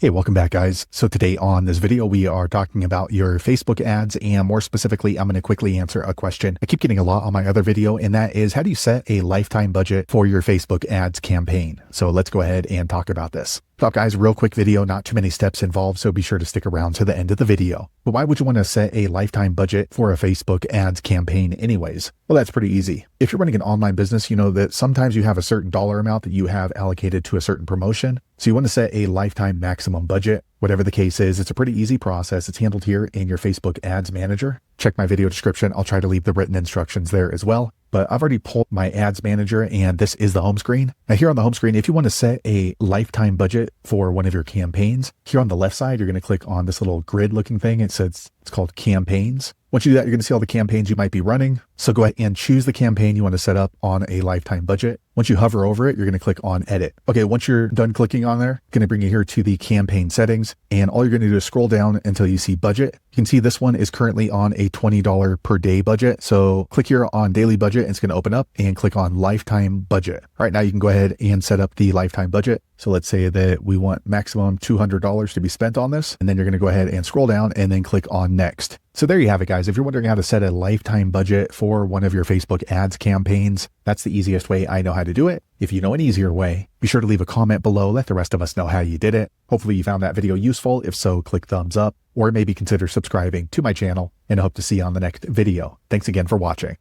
Hey, welcome back guys. So today on this video, we are talking about your Facebook ads, and more specifically, I'm going to quickly answer a question I keep getting a lot on my other video, and that is, how do you set a lifetime budget for your Facebook ads campaign? So let's go ahead and talk about this. What's up guys, real quick video, not too many steps involved, so be sure to stick around to the end of the video. But why would you want to set a lifetime budget for a Facebook ads campaign anyways? Well, that's pretty easy. If you're running an online business, you know that sometimes you have a certain dollar amount that you have allocated to a certain promotion. So you want to set a lifetime maximum budget. Whatever the case is, it's a pretty easy process. It's handled here in your Facebook Ads Manager. Check my video description. I'll try to leave the written instructions there as well. But I've already pulled my Ads Manager, and this is the home screen. Now here on the home screen, if you want to set a lifetime budget for one of your campaigns, here on the left side, you're going to click on this little grid looking thing. It says it's called campaigns. Once you do that, you're going to see all the campaigns you might be running. So go ahead and choose the campaign you want to set up on a lifetime budget. Once you hover over it, you're going to click on edit. Okay, once you're done clicking on there, it's going to bring you here to the campaign settings. And all you're going to do is scroll down until you see budget. You can see this one is currently on a $20 per day budget. So click here on daily budget, and it's going to open up, and click on lifetime budget. All right, now you can go ahead and set up the lifetime budget. So let's say that we want maximum $200 to be spent on this. And then you're going to go ahead and scroll down and then click on next. So there you have it, guys. If you're wondering how to set a lifetime budget for one of your Facebook ads campaigns, that's the easiest way I know how to do it. If you know an easier way, be sure to leave a comment below. Let the rest of us know how you did it. Hopefully you found that video useful. If so, click thumbs up, or maybe consider subscribing to my channel, and I hope to see you on the next video. Thanks again for watching.